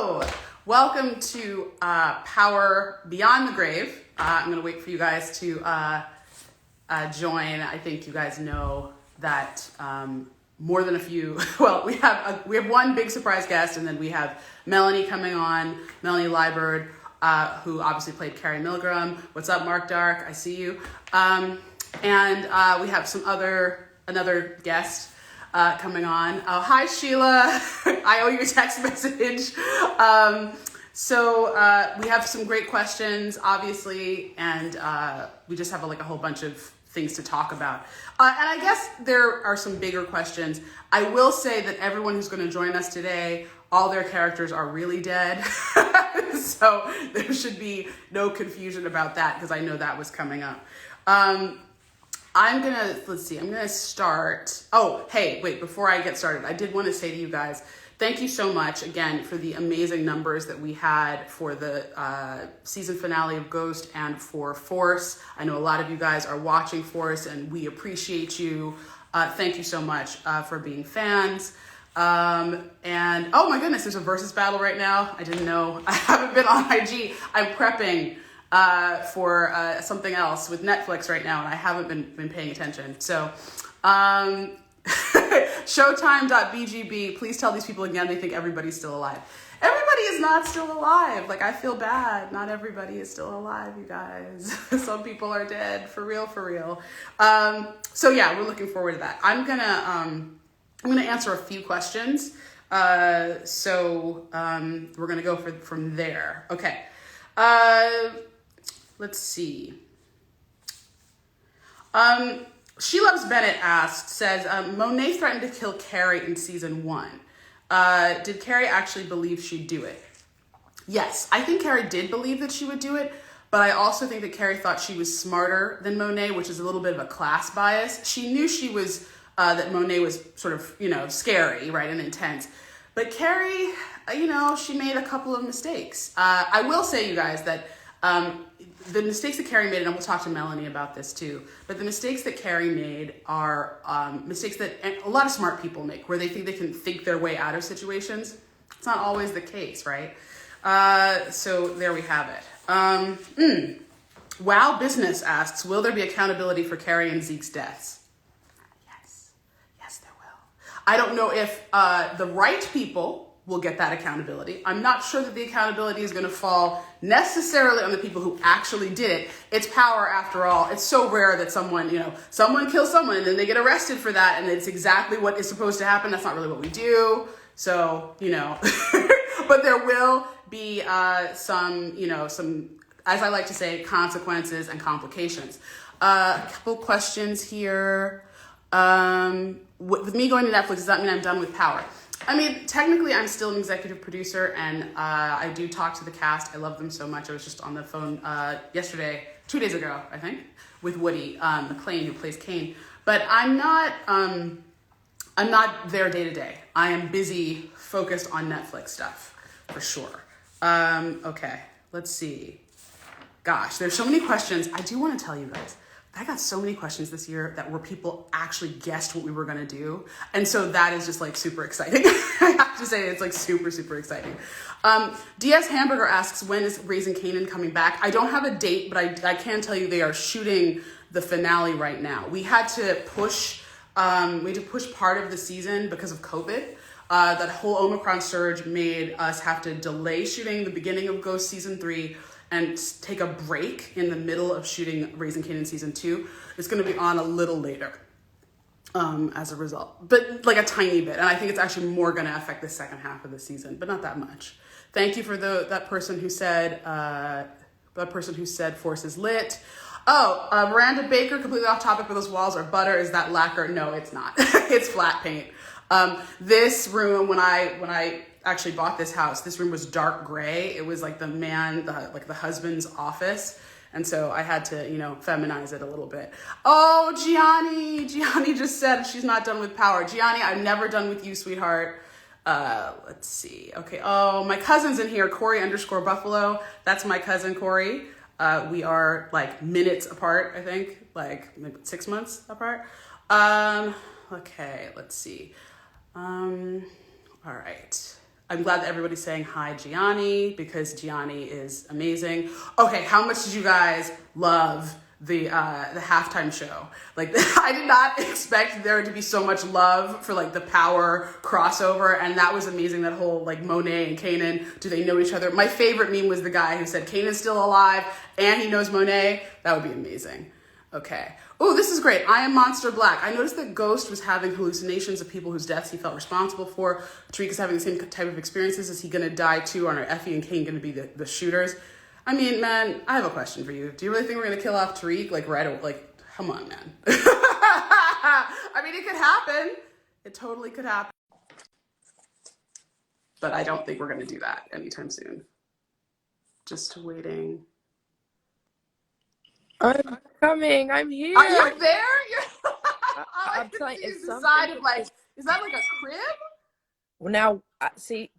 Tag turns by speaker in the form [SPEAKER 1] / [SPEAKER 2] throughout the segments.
[SPEAKER 1] Hello! Welcome to Power Beyond the Grave. I'm going to wait for you guys to join. I think you guys know that more than a few. Well, we have one big surprise guest, and then we have Melanie coming on, Melanie Liburd, who obviously played Carrie Milgram. What's up, Mark Dark? I see you. And we have another guest coming on. Hi, Sheila. I owe you a text message. So we have some great questions, obviously, and we just have a whole bunch of things to talk about. And I guess there are some bigger questions. I will say that everyone who's going to join us today, all their characters are really dead. So there should be no confusion about that, because I know that was coming up. I'm gonna start. Oh, hey, wait, before I get started, I did want to say to you guys, thank you so much again for the amazing numbers that we had for the season finale of Ghost and for Force. I know a lot of you guys are watching Force, and we appreciate you. Thank you so much for being fans. And oh my goodness, there's a versus battle right now. I didn't know. I haven't been on IG. I'm prepping for something else with Netflix right now, and I haven't been paying attention. So, Showtime.bgb, please tell these people again they think everybody's still alive. Everybody is not still alive. I feel bad. Not everybody is still alive, you guys. Some people are dead, for real. So yeah, we're looking forward to that. I'm gonna answer a few questions. So we're gonna go from there. Okay. Let's see. She Loves Bennett says, Monet threatened to kill Carrie in season 1. Did Carrie actually believe she'd do it? Yes, I think Carrie did believe that she would do it, but I also think that Carrie thought she was smarter than Monet, which is a little bit of a class bias. She knew she was, that Monet was sort of, scary, right, and intense. But Carrie, she made a couple of mistakes. I will say, you guys, that the mistakes that Carrie made, and we'll talk to Melanie about this too, but the mistakes that Carrie made are mistakes that a lot of smart people make, where they think they can think their way out of situations. It's not always the case, right? So there we have it. Wow Business asks, will there be accountability for Carrie and Zeke's deaths? Yes, there will. I don't know if the right people will get that accountability. I'm not sure that the accountability is going to fall necessarily on the people who actually did it. It's power, after all. It's so rare that someone kills someone and then they get arrested for that, and it's exactly what is supposed to happen. That's not really what we do. So, but there will be some, as I like to say, consequences and complications. A couple questions here. With me going to Netflix, does that mean I'm done with Power? I mean, technically, I'm still an executive producer, and I do talk to the cast. I love them so much. I was just on the phone 2 days ago, I think, with Woody McClane, who plays Kane. But I'm not there day to day. I am busy, focused on Netflix stuff, for sure. Okay, let's see. Gosh, there's so many questions. I do want to tell you guys, I got so many questions this year that where people actually guessed what we were going to do. And so that is just super exciting. I have to say, it's super, super exciting. DS Hamburger asks, when is Raising Kanan coming back? I don't have a date, but I can tell you they are shooting the finale right now. We had to push part of the season because of COVID. That whole Omicron surge made us have to delay shooting the beginning of Ghost season 3 and take a break in the middle of shooting Raising Kanan season 2. It's going to be on a little later as a result, but a tiny bit. And I think it's actually more going to affect the second half of the season, but not that much. Thank you for that person who said Force is lit. Oh, Miranda Baker, completely off topic, but those walls are butter. Is that lacquer? No, it's not. It's flat paint. This room, when I actually bought this house, this room was dark gray. It was the husband's office. And so I had to, feminize it a little bit. Oh, Gianni just said she's not done with Power. Gianni, I'm never done with you, sweetheart. Let's see. Okay. Oh, my cousin's in here, Corey_Buffalo. That's my cousin, Corey. We are minutes apart, I think, maybe 6 months apart. Okay, let's see. All right. I'm glad that everybody's saying hi, Gianni, because Gianni is amazing. Okay, how much did you guys love the halftime show? Like, I did not expect there to be so much love for like the Power crossover, and that was amazing. That whole like Monet and Kanan, do they know each other? My favorite meme was the guy who said Kanan's still alive and he knows Monet. That would be amazing. Okay. Oh, this is great. I am Monster Black. I noticed that Ghost was having hallucinations of people whose deaths he felt responsible for. Tariq is having the same type of experiences. Is he going to die too? Or are Effie and Kane going to be the shooters? I mean, man, I have a question for you. Do you really think we're going to kill off Tariq? Like, right away? Like, come on, man. I mean, it could happen. It totally could happen. But I don't think we're going to do that anytime soon. Just waiting.
[SPEAKER 2] I'm coming. I'm here.
[SPEAKER 1] Are you there?
[SPEAKER 2] I'm telling you,
[SPEAKER 1] it's something. Like, is that like a crib?
[SPEAKER 2] Well, now, see,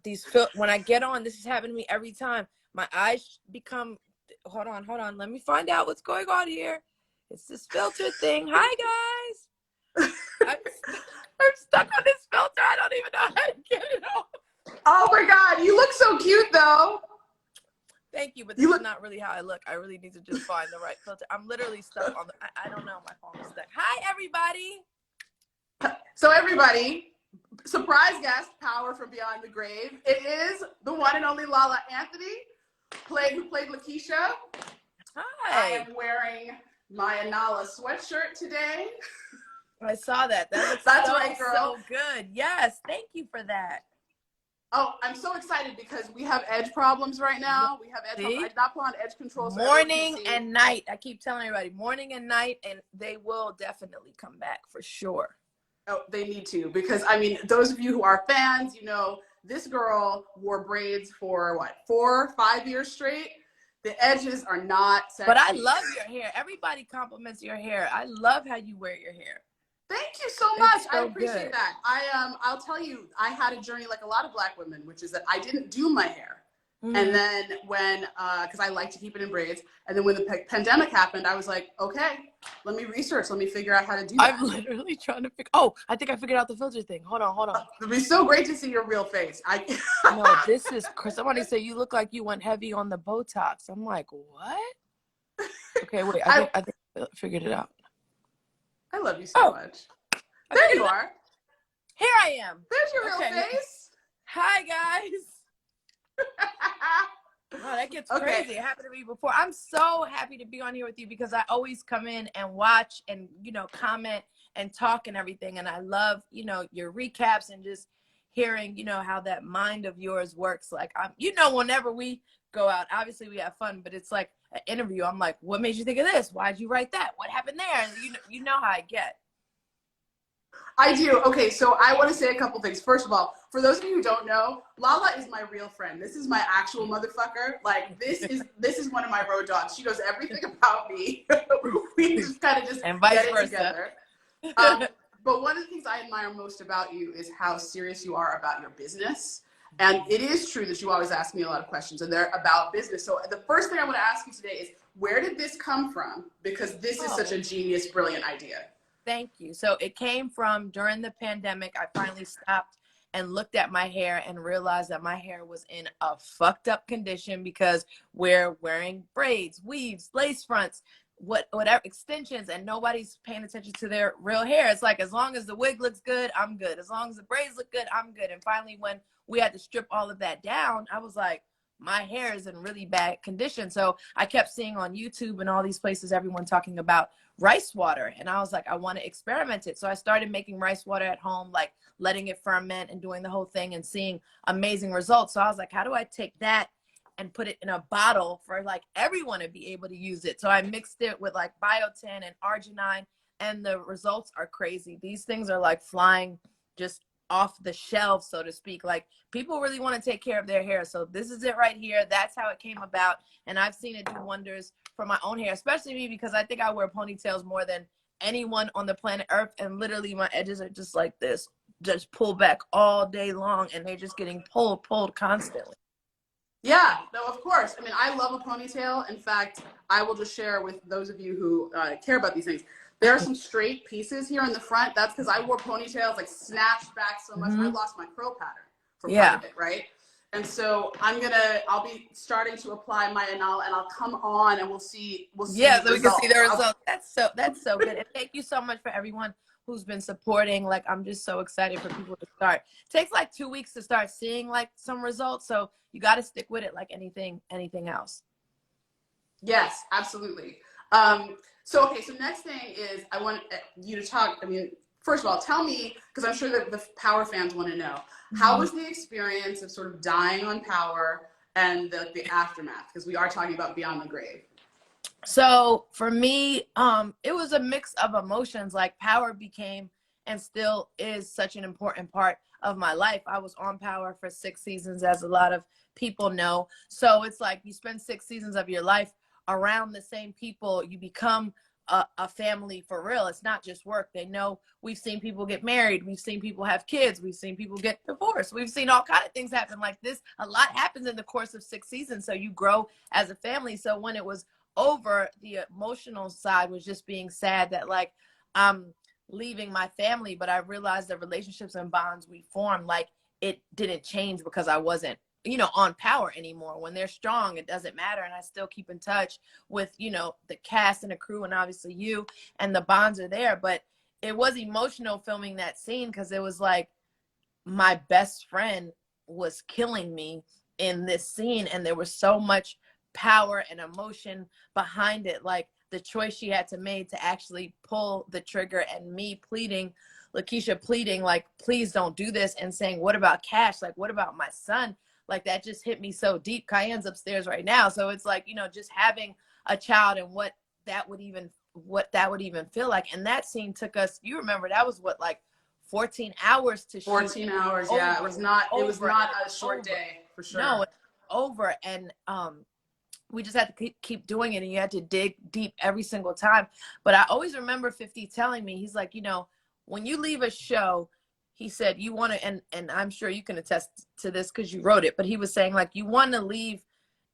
[SPEAKER 2] when I get on, this is happening to me every time. My eyes become, hold on. Let me find out what's going on here. It's this filter thing. Hi, guys. I'm stuck on this filter. I don't even know how to get it off. Oh,
[SPEAKER 1] my God. You look so cute, though.
[SPEAKER 2] Thank you, but this is not really how I look. I really need to just find the right filter. I'm literally stuck on I don't know, my phone is stuck. Hi, everybody.
[SPEAKER 1] So everybody, surprise guest, Power from Beyond the Grave. It is the one and only Lala Anthony, who played Lakeisha.
[SPEAKER 2] Hi.
[SPEAKER 1] I am wearing my Anala sweatshirt today.
[SPEAKER 2] I saw that. That's right, girl. So good. Yes, thank you for that.
[SPEAKER 1] Oh, I'm so excited because we have edge problems right now. We have edge problems. I did not put on edge control. So
[SPEAKER 2] morning and night. I keep telling everybody, morning and night, and they will definitely come back for sure.
[SPEAKER 1] Oh, they need to, because I mean, those of you who are fans, you know, this girl wore braids for what, 4 or 5 years straight. The edges are not sexy.
[SPEAKER 2] But I love your hair. Everybody compliments your hair. I love how you wear your hair.
[SPEAKER 1] Thank you so much. I appreciate that. I'll tell you, I had a journey like a lot of Black women, which is that I didn't do my hair. Mm-hmm. And then when, because I like to keep it in braids, and then when the pandemic happened, I was like, okay, let me research, let me figure out how to do that.
[SPEAKER 2] I'm literally trying to figure, oh, I think I figured out the filter thing. Hold on.
[SPEAKER 1] It'd be so great to see your real face.
[SPEAKER 2] No, this is, somebody said you look like you went heavy on the Botox. I'm like, what? Okay, wait, I think I figured it out.
[SPEAKER 1] I love you so much. There you are.
[SPEAKER 2] Here I am.
[SPEAKER 1] There's your real face.
[SPEAKER 2] Hi, guys. Oh, that gets crazy. It happened to me before. I'm so happy to be on here with you because I always come in and watch and, you know, comment and talk and everything. And I love, you know, your recaps and just hearing, you know, how that mind of yours works. Like, you know, whenever we go out, obviously we have fun, but it's like an interview. I'm like, what made you think of this? Why'd you write that? What happened there? And you know how I get.
[SPEAKER 1] I do. Okay, so I want to say a couple things. First of all, for those of you who don't know, Lala is my real friend. This is my actual motherfucker. Like, this is one of my road dogs. She knows everything about me. We just kind of just
[SPEAKER 2] and vice
[SPEAKER 1] get it
[SPEAKER 2] versa.
[SPEAKER 1] Together. But one of the things I admire most about you is how serious you are about your business. And it is true that you always ask me a lot of questions, and they're about business. So the first thing I want to ask you today is, where did this come from? Because this is such a genius, brilliant idea.
[SPEAKER 2] Thank you. So it came from during the pandemic. I finally stopped and looked at my hair and realized that my hair was in a fucked up condition because we're wearing braids, weaves, lace fronts, whatever extensions, and nobody's paying attention to their real hair. It's like, as long as the wig looks good, I'm good. As long as the braids look good, I'm good. And finally, when we had to strip all of that down, I was like, my hair is in really bad condition. So I kept seeing on YouTube and all these places, everyone talking about rice water. And I was like, I want to experiment it. So I started making rice water at home, like letting it ferment and doing the whole thing and seeing amazing results. So I was like, how do I take that and put it in a bottle for like everyone to be able to use it? So I mixed it with like biotin and arginine, and the results are crazy. These things are like flying just off the shelf, so to speak. Like, people really want to take care of their hair. So this is it right here. That's how it came about. And I've seen it do wonders for my own hair, especially me, because I think I wear ponytails more than anyone on the planet Earth. And literally my edges are just like this, just pull back all day long, and they're just getting pulled constantly.
[SPEAKER 1] Yeah, no, of course. I mean, I love a ponytail. In fact, I will just share with those of you who care about these things. There are some straight pieces here in the front. That's because I wore ponytails, like snatched back so much. I lost my curl pattern for part of it, right? And so I'll be starting to apply my Anal, and I'll come on and we'll see
[SPEAKER 2] Yeah, so we can see the
[SPEAKER 1] results.
[SPEAKER 2] results. That's so good. And thank you so much for everyone who's been supporting. Like, I'm just so excited for people to start. It takes like 2 weeks to start seeing like some results. So you got to stick with it like anything else.
[SPEAKER 1] Yes, absolutely. So next thing is I want you to talk. I mean, first of all, tell me, because I'm sure that the Power fans want to know, how was the experience of sort of dying on Power and the aftermath? Because we are talking about Beyond the Grave.
[SPEAKER 2] So for me, it was a mix of emotions. Like, Power became and still is such an important part of my life. I was on Power for 6 seasons, as a lot of people know. So it's like you spend 6 seasons of your life around the same people. You become a family for real. It's not just work. They know we've seen people get married. We've seen people have kids. We've seen people get divorced. We've seen all kinds of things happen like this. A lot happens in the course of 6 seasons. So you grow as a family. So when it was over, the emotional side was just being sad that like I'm leaving my family, but I realized the relationships and bonds we formed, like, it didn't change because I wasn't, on Power anymore. When they're strong, it doesn't matter. And I still keep in touch with, the cast and the crew, and obviously you, and the bonds are there. But it was emotional filming that scene because it was like my best friend was killing me in this scene, and there was so much power and emotion behind it. Like, the choice she had to make to actually pull the trigger, and me pleading, Lakeisha pleading, like, please don't do this, and saying, what about Cash? Like, what about my son? Like, that just hit me so deep. Cayenne's upstairs right now. So it's like, just having a child and what that would even feel like. And that scene took us, you remember, that was what, like 14 hours to shoot.
[SPEAKER 1] 14 hours, yeah. It was not a short day, for sure.
[SPEAKER 2] No, it's over. And we just had to keep doing it, and you had to dig deep every single time. But I always remember 50 telling me, he's like, when you leave a show, he said, you want to, and I'm sure you can attest to this because you wrote it, but he was saying, like, you want to leave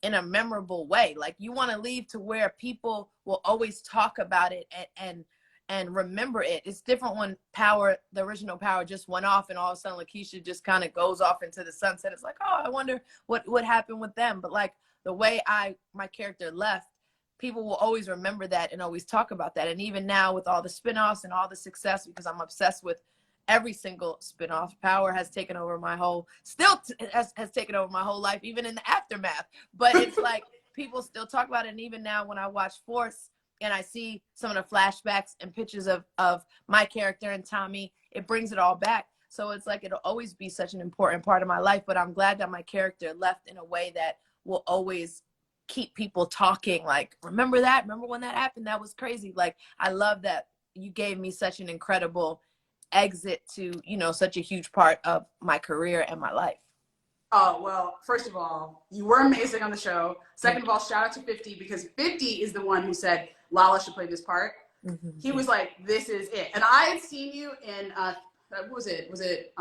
[SPEAKER 2] in a memorable way. Like, you want to leave to where people will always talk about it and remember it. It's different when Power, the original Power, just went off, and all of a sudden Lakeisha just kind of goes off into the sunset. It's like, oh, I wonder what happened with them. But like, the way my character left, people will always remember that and always talk about that. And even now with all the spinoffs and all the success, because I'm obsessed with every single spinoff, Power has taken over my whole, has taken over my whole life, even in the aftermath. But it's like people still talk about it. And even now when I watch Force and I see some of the flashbacks and pictures of my character and Tommy, it brings it all back. So it's like, it'll always be such an important part of my life. But I'm glad that my character left in a way that will always keep people talking. Like, remember that? Remember when that happened? That was crazy. Like, I love that you gave me such an incredible exit to, such a huge part of my career and my life.
[SPEAKER 1] Oh, well, first of all, you were amazing on the show. Second of all, shout out to 50, because 50 is the one who said Lala should play this part. Mm-hmm. He was like, this is it. And I had seen you in, what was it? Was it,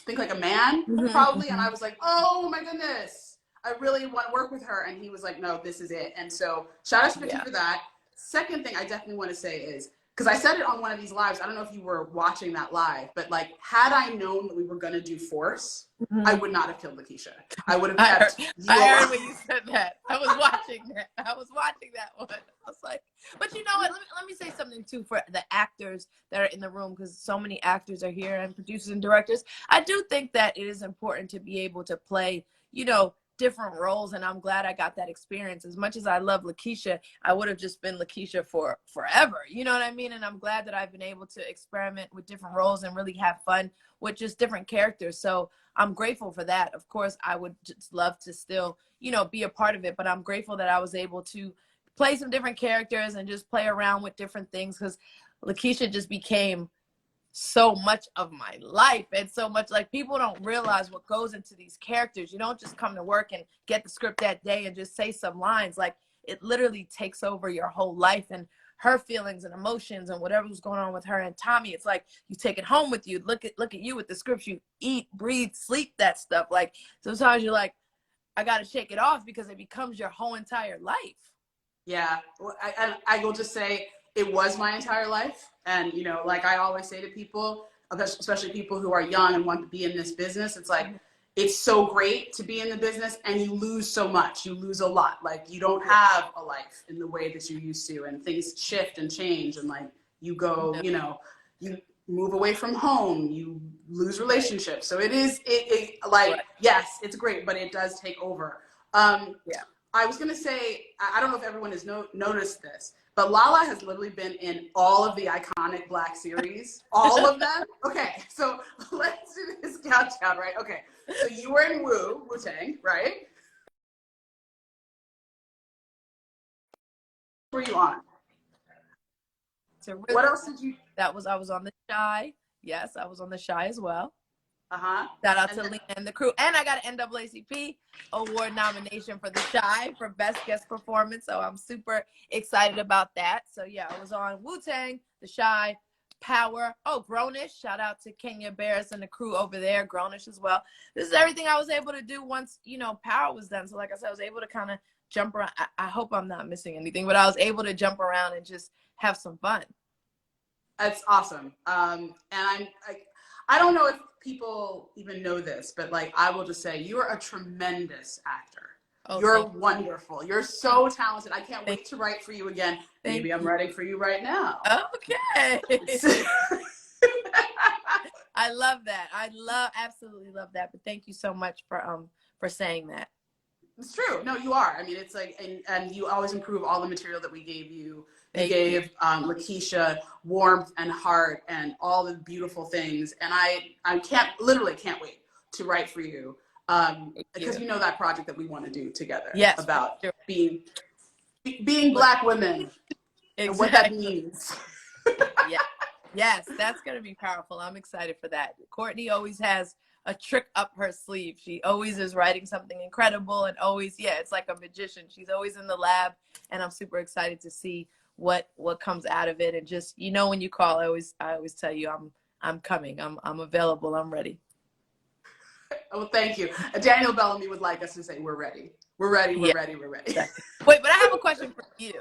[SPEAKER 1] Think Like a Man, probably? Mm-hmm. And I was like, oh my goodness, I really want to work with her. And he was like, no, this is it. And so shout out to 50 for that. Second thing I definitely want to say is, because I said it on one of these lives, I don't know if you were watching that live, but like, had I known that we were going to do Force, I would not have killed Lakeisha. I would have kept
[SPEAKER 2] I heard when you said that. I was watching that. I was watching that one. I was like, but you know what? Let me say something too for the actors that are in the room, because so many actors are here, and producers and directors. I do think that it is important to be able to play, different roles, and I'm glad I got that experience. As much as I love Lakeisha, I would have just been Lakeisha for forever, you know what I mean? And I'm glad that I've been able to experiment with different roles and really have fun with just different characters. So I'm grateful for that. Of course, I would just love to still, be a part of it, but I'm grateful that I was able to play some different characters and just play around with different things, because Lakeisha just became so much of my life. And so much, like, people don't realize what goes into these characters. You don't just come to work and get the script that day and just say some lines. Like, it literally takes over your whole life, and her feelings and emotions and whatever was going on with her and Tommy. It's like you take it home with you. Look at you with the scripts. You eat, breathe, sleep that stuff. Like, sometimes you're like, I got to shake it off, because it becomes your whole entire life.
[SPEAKER 1] Yeah, I will just say, it was my entire life. And, like I always say to people, especially people who are young and want to be in this business, it's like, it's so great to be in the business, and you lose so much. You lose a lot. Like, you don't have a life in the way that you used to, and things shift and change, and like you go, you know, you move away from home, you lose relationships. So it like, yes, it's great, but it does take over.
[SPEAKER 2] Yeah.
[SPEAKER 1] I was gonna say, I don't know if everyone has noticed this, but Lala has literally been in all of the iconic Black series, all of them. Okay, so let's do this countdown, right? Okay, so you were in Wu-Tang, right? Who were you on?
[SPEAKER 2] So
[SPEAKER 1] What else did you?
[SPEAKER 2] I was on The Chi. Yes, I was on The Chi as well.
[SPEAKER 1] Uh-huh.
[SPEAKER 2] Shout out to Lena and the crew. And I got an NAACP award nomination for The Chi for Best Guest Performance. So I'm super excited about that. So yeah, I was on Wu-Tang, The Chi, Power. Oh, Grownish. Shout out to Kenya Barris and the crew over there. Grownish as well. This is everything I was able to do once, you know, Power was done. So like I said, I was able to kind of jump around. I hope I'm not missing anything, but I was able to jump around and just have some fun.
[SPEAKER 1] That's awesome. And I don't know if people even know this, but like, I will just say, you're a tremendous actor. Oh, you're wonderful. You're so talented. I can't wait to write for you again. Maybe I'm writing for you right now.
[SPEAKER 2] Okay. I love that. Absolutely love that. But thank you so much for saying that.
[SPEAKER 1] It's true. No, you are. I mean, it's like, and you always improve all the material that we gave you. You gave Lakeisha warmth and heart and all the beautiful things. And I literally can't wait to write for you. Because you know that project that we want to do together.
[SPEAKER 2] Yes,
[SPEAKER 1] about being Black women. Exactly. And what that means.
[SPEAKER 2] Yeah. Yes, that's going to be powerful. I'm excited for that. Courtney always has a trick up her sleeve. She always is writing something incredible, and always, it's like a magician. She's always in the lab, and I'm super excited to see what comes out of it. And just, you know, when you call, I always tell you I'm coming. I'm available. I'm ready.
[SPEAKER 1] Oh, thank you. Daniel Bellamy would like us to say, we're ready. We're ready. We're ready. We're ready.
[SPEAKER 2] Exactly. Wait, but I have a question for you.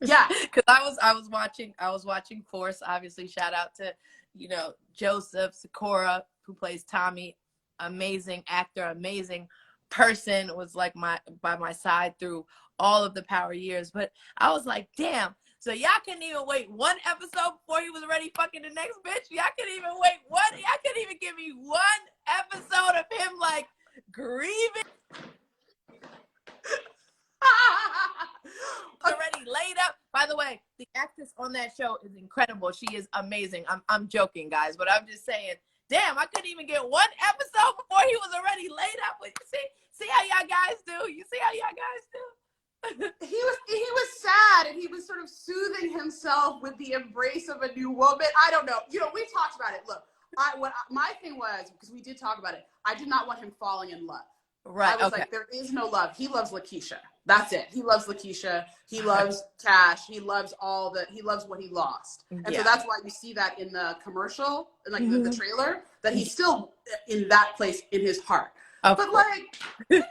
[SPEAKER 1] Yeah.
[SPEAKER 2] Because I was watching Force. Obviously, shout out to, you know, Joseph Sikora, who plays Tommy. Amazing actor, amazing person, was like by my side through all of the Power years. But I was like, damn. So y'all couldn't even wait one episode before he was ready fucking the next bitch. Y'all couldn't even wait one. Y'all couldn't even give me one episode of him like grieving. Already laid up. By the way, the actress on that show is incredible. She is amazing. I'm joking, guys, but I'm just saying, damn, I couldn't even get one episode before he was already laid up with you. See how y'all guys do? You see how y'all guys do?
[SPEAKER 1] He was sad, and he was sort of soothing himself with the embrace of a new woman. I don't know. You know, we talked about it. Look, my thing was, because we did talk about it, I did not want him falling in love. Right. I was like, there is no love. He loves Lakeisha. That's it. He loves Lakeisha. He loves Cash. He loves he loves what he lost. And so that's why you see that in the commercial, and like the trailer, that he's still in that place in his heart. But like, you know,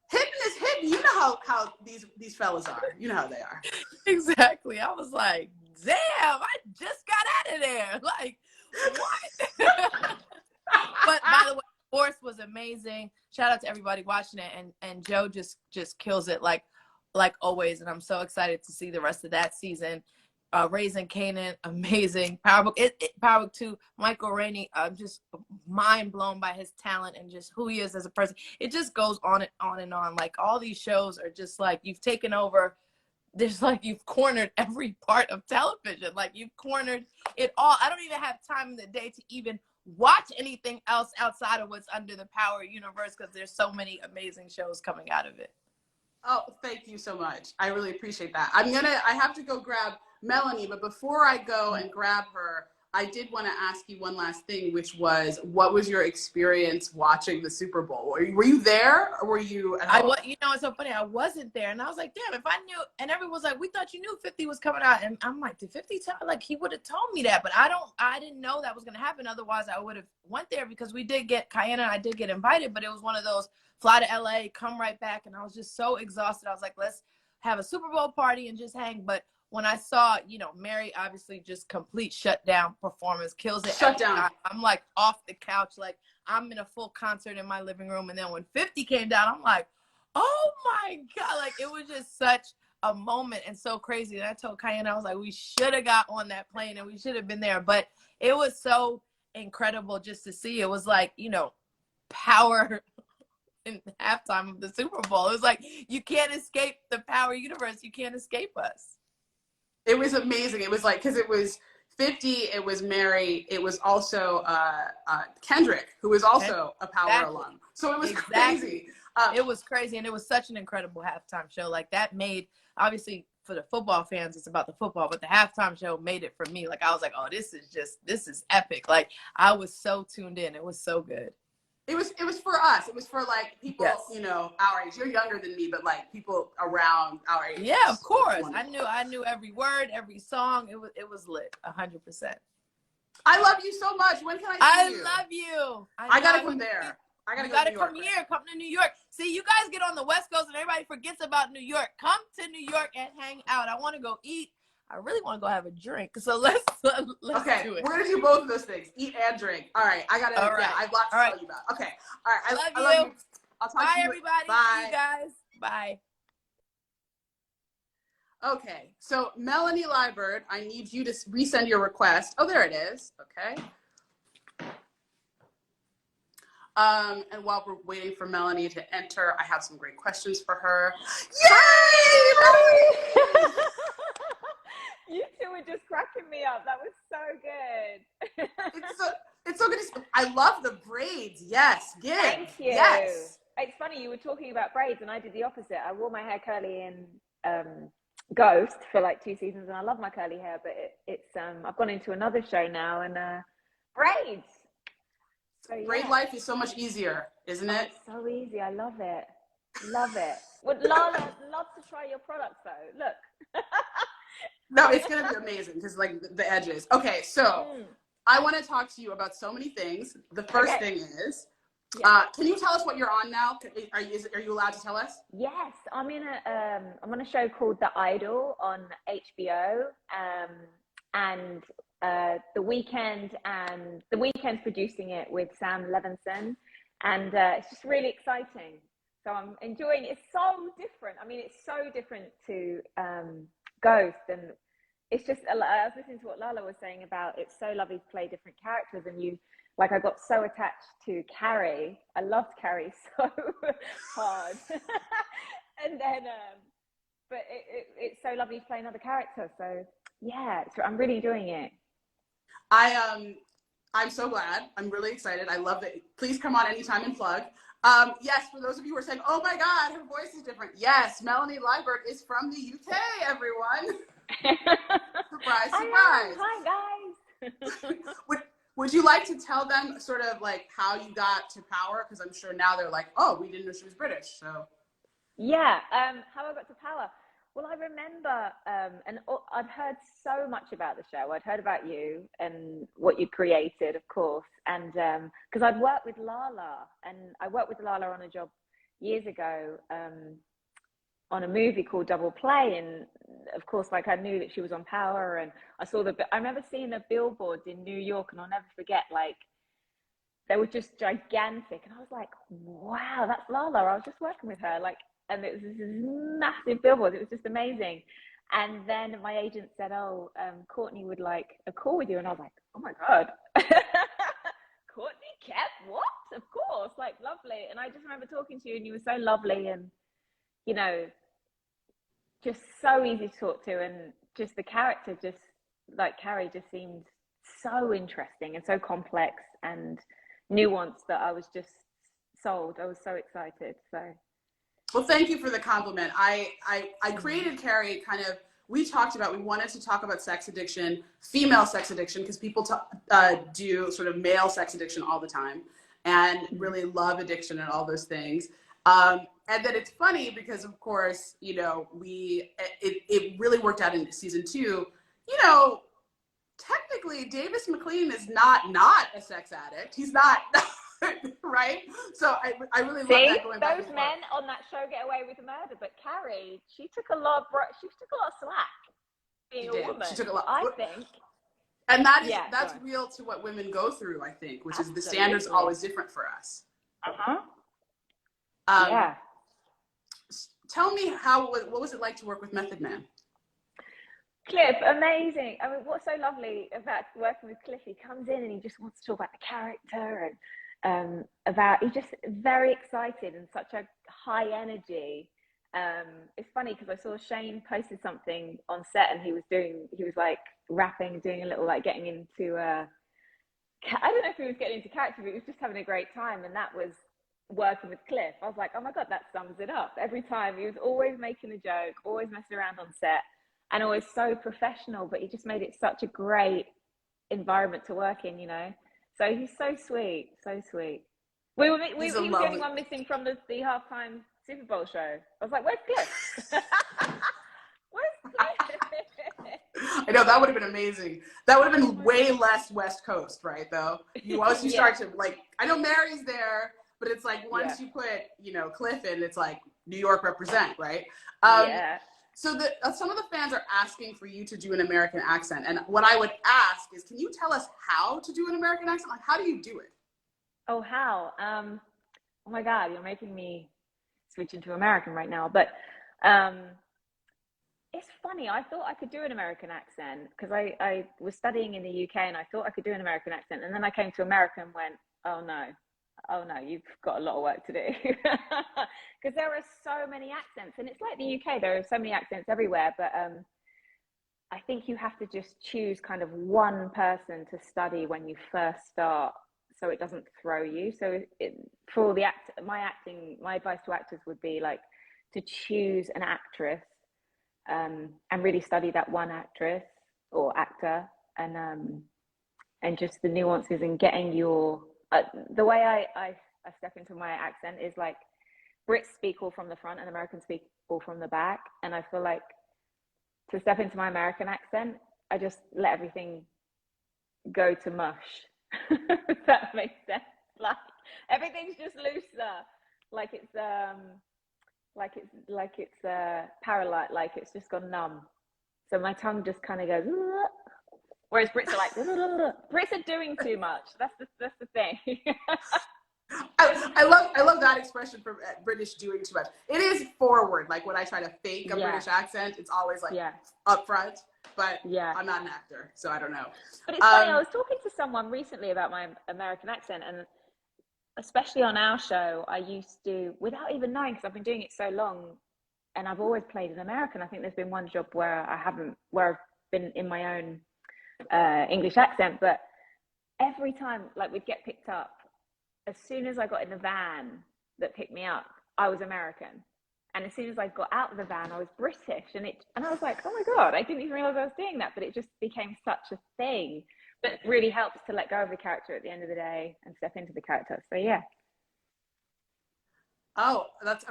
[SPEAKER 1] hidden is hidden. You know how these fellas are. You know how they are.
[SPEAKER 2] Exactly. I was like, damn, I just got out of there. Like, what? But by the way, Force was amazing. Shout out to everybody watching it, and Joe just kills it like always, and I'm so excited to see the rest of that season. Raising Kanan, amazing. Power Book 2, Michael Rainey, I'm just mind blown by his talent and just who he is as a person. It just goes on and on and on. Like, all these shows are just like, you've taken over. There's like, you've cornered every part of television. Like, you've cornered it all. I don't even have time in the day to even watch anything else outside of what's under the Power universe, because there's so many amazing shows coming out of it.
[SPEAKER 1] Oh, thank you so much. I really appreciate that. I have to go grab Melanie, but before I go and grab her, I did want to ask you one last thing, which was, what was your experience watching the Super Bowl? Were you there, or were you at home?
[SPEAKER 2] You know, it's so funny. I wasn't there, and I was like, damn, if I knew. And everyone was like, we thought you knew 50 was coming out, and I'm like, did 50 tell? Like, he would have told me that, but I didn't know that was going to happen. Otherwise, I would have went there, because we did get Kiana and I did get invited, but it was one of those fly to LA, come right back, and I was just so exhausted. I was like, let's have a Super Bowl party and just hang. But when I saw, you know, Mary, obviously just complete shutdown performance, kills it.
[SPEAKER 1] Shut down.
[SPEAKER 2] I'm like off the couch, like I'm in a full concert in my living room. And then when 50 came down, I'm like, oh my God. Like, it was just such a moment and so crazy. And I told Cayenne, I was like, we should have got on that plane and we should have been there. But it was so incredible just to see. It was like, you know, Power in halftime of the Super Bowl. It was like, you can't escape the Power universe. You can't escape us.
[SPEAKER 1] It was amazing. It was like, because it was 50, it was Mary, it was also Kendrick, who was also a Power alum. So it was crazy.
[SPEAKER 2] It was crazy, and it was such an incredible halftime show. Like, that made, obviously, for the football fans, it's about the football, but the halftime show made it for me. Like, I was like, oh, this is epic. Like, I was so tuned in. It was so good.
[SPEAKER 1] It was for us. It was for like people,
[SPEAKER 2] Yes.
[SPEAKER 1] you know, our age. You're younger than me, but like people around our age.
[SPEAKER 2] Yeah, of course. I knew every word, every song. It was lit, 100%.
[SPEAKER 1] I love you so much. When can I see you?
[SPEAKER 2] I love you.
[SPEAKER 1] I gotta come there. I gotta
[SPEAKER 2] you
[SPEAKER 1] go
[SPEAKER 2] gotta
[SPEAKER 1] to New York.
[SPEAKER 2] come here. Come to New York. See, you guys get on the West Coast and everybody forgets about New York. Come to New York and hang out. I want to go eat. I really want to go have a drink. So let's
[SPEAKER 1] okay,
[SPEAKER 2] do it.
[SPEAKER 1] We're gonna do both of those things: eat and drink. All right, I gotta. Yeah, I have lots to tell you about. Okay, all right. I love you. I'll talk to you.
[SPEAKER 2] Everybody.
[SPEAKER 1] Bye,
[SPEAKER 2] see you guys. Bye.
[SPEAKER 1] Okay, so Melanie Liburd, I need you to resend your request. Oh, there it is. Okay. And while we're waiting for Melanie to enter, I have some great questions for her. Yay!
[SPEAKER 3] You two were just cracking me up. That was so good.
[SPEAKER 1] It's so good. I love the braids. Yes. Give.
[SPEAKER 3] Thank you.
[SPEAKER 1] Yes.
[SPEAKER 3] It's funny, you were talking about braids and I did the opposite. I wore my hair curly in Ghost for like 2 seasons and I love my curly hair, but it's I've gone into another show now and braids. So, yeah.
[SPEAKER 1] Braid life is so much easier, isn't it?
[SPEAKER 3] It's so easy. I love it. Love it. Would Lala love to try your products though? Look.
[SPEAKER 1] No, it's going to be amazing because like the edges. Okay, so I want to talk to you about so many things. The first thing is, can you tell us what you're on now? Are you allowed to tell us?
[SPEAKER 3] Yes, I'm on a show called The Idol on HBO, and The Weeknd's producing it with Sam Levinson, and it's just really exciting. So I'm enjoying it. It's so different. I mean, it's so different to Ghost, and it's just, I was listening to what Lala was saying about it's so lovely to play different characters, and you, like, I got so attached to Carrie. I loved Carrie so hard. And then, but it's so lovely to play another character. So yeah, I'm really enjoying it.
[SPEAKER 1] I'm so glad. I'm really excited. I love it. Please come on anytime and plug. Yes, for those of you who are saying, oh my God, her voice is different. Yes, Melanie Liburd is from the UK, everyone. Surprise, surprise.
[SPEAKER 3] Hi, guys.
[SPEAKER 1] Would you like to tell them sort of like how you got to Power? Because I'm sure now they're like, oh, we didn't know she was British. So
[SPEAKER 3] yeah, how I got to Power. Well, I remember, and I'd heard so much about the show. I'd heard about you and what you created, of course. And because I'd worked with Lala, and I worked with Lala on a job years ago on a movie called Double Play. And of course, like, I knew that she was on Power, and I remember seeing the billboards in New York, and I'll never forget, like, they were just gigantic. And I was like, wow, that's Lala. I was just working with her. Like, and it was this massive billboard. It was just amazing. And then my agent said, oh, Courtney would like a call with you. And I was like, oh my God. Courtney Kemp, what? Of course, like, lovely. And I just remember talking to you, and you were so lovely, and, you know, just so easy to talk to. And just the character, just like Carrie, just seemed so interesting and so complex and nuanced that I was just sold. I was so excited. So.
[SPEAKER 1] Well, thank you for the compliment. I created Carrie kind of, we wanted to talk about sex addiction, female sex addiction, because people do sort of male sex addiction all the time and really love addiction and all those things. And then it's funny because, of course, you know, it really worked out in season 2. You know, technically Davis MacLean is not a sex addict. He's not. Right? So I really love that going back.
[SPEAKER 3] Those men on that show get away with murder, but Carrie, she took a lot of slack being a woman.
[SPEAKER 1] She took a lot.
[SPEAKER 3] I think.
[SPEAKER 1] And that is
[SPEAKER 3] Yeah,
[SPEAKER 1] that's
[SPEAKER 3] go on.
[SPEAKER 1] real to what women go through, I think, which is the standards
[SPEAKER 3] Absolutely.
[SPEAKER 1] always different for us.
[SPEAKER 3] Uh-huh.
[SPEAKER 1] Um,
[SPEAKER 3] Yeah.
[SPEAKER 1] Tell me what was it like to work with Method Man?
[SPEAKER 3] Cliff, amazing. I mean, what's so lovely about working with Cliff, he comes in and he just wants to talk about the character and he's just very excited and such a high energy. It's funny because I saw Shane posted something on set and he was like rapping, doing a little like getting into, I don't know if he was getting into character, but he was just having a great time. And that was working with Cliff. I was like, oh my God, that sums it up. Every time he was always making a joke, always messing around on set. And always so professional, but he just made it such a great environment to work in, you know. So he's so sweet, so sweet. He was the only one missing from the halftime Super Bowl show. I was like, "Where's Cliff? Where's Cliff?"
[SPEAKER 1] I know that would have been amazing. That would have been way less West Coast, right? Though once you start to like, I know Mary's there, but it's like once you put Cliff in, it's like New York represent, right?
[SPEAKER 3] Yeah.
[SPEAKER 1] So some of the fans are asking for you to do an American accent. And what I would ask is, can you tell us how to do an American accent? Like, how do you do it?
[SPEAKER 3] Oh, how? Oh my God, you're making me switch into American right now. But it's funny. I thought I could do an American accent because I was studying in the UK and I thought I could do an American accent. And then I came to America and went, oh no, you've got a lot of work to do. Because there are so many accents. And it's like the UK, there are so many accents everywhere. But I think you have to just choose kind of one person to study when you first start so it doesn't throw you. So my advice to actors would be like to choose an actress and really study that one actress or actor and just the nuances and getting your the way I step into my accent is like Brits speak all from the front and Americans speak all from the back. And I feel like to step into my American accent, I just let everything go to mush. If that makes sense. Like everything's just looser. Like it's paralyzed, like it's just gone numb. So my tongue just kind of goes. Whereas Brits are like, Brits are doing too much. That's the thing.
[SPEAKER 1] I love that expression for British doing too much. It is forward. Like when I try to fake a British accent, it's always like up front. But I'm not an actor, so I don't know.
[SPEAKER 3] But it's funny. I was talking to someone recently about my American accent, and especially on our show, I used to, without even knowing, because I've been doing it so long, and I've always played an American. I think there's been one job where I've been in my own English accent, but every time like we'd get picked up, as soon as I got in the van that picked me up, I was American, and as soon as I got out of the van, I was British, and I was like, oh my God, I didn't even realize I was doing that, but it just became such a thing. But it really helps to let go of the character at the end of the day and step into the character. So yeah.
[SPEAKER 1] Oh, that's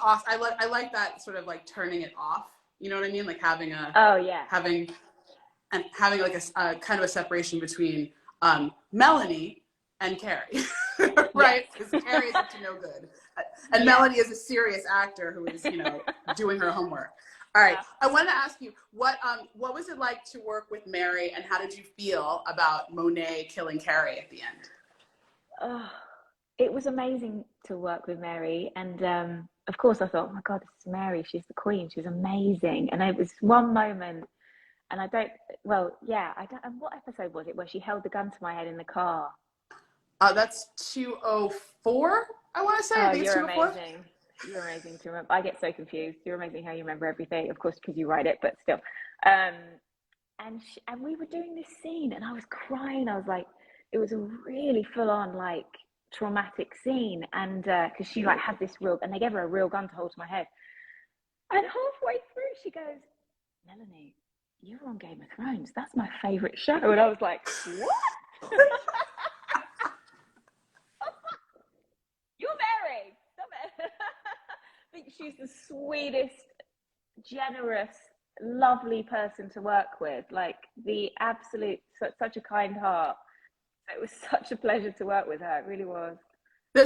[SPEAKER 1] awesome. I like that sort of like turning it off. You know what I mean? Like having like a kind of a separation between Melanie and Carrie, right? Because Carrie is up to no good, and Melanie is a serious actor who is doing her homework. All right, I wanted to ask you what was it like to work with Mary, and how did you feel about Monet killing Carrie at the end?
[SPEAKER 3] Oh, it was amazing to work with Mary, and of course I thought, oh my God, this is Mary. She's the queen. She's amazing. And it was one moment. And I don't, what episode was it where she held the gun to my head in the car?
[SPEAKER 1] That's 204, I want to say. I think
[SPEAKER 3] you're amazing. You're amazing to remember. I get so confused. You're amazing how you remember everything, of course, because you write it, but still. And we were doing this scene and I was crying. I was like, it was a really full on, like, traumatic scene. And because she like had this and they gave her a real gun to hold to my head. And halfway through, she goes, Melanie, you're on Game of Thrones. That's my favorite show. And I was like, what? You're Mary. Stop it. I think she's the sweetest, generous, lovely person to work with. Like the absolute, such a kind heart. It was such a pleasure to work with her. It really was.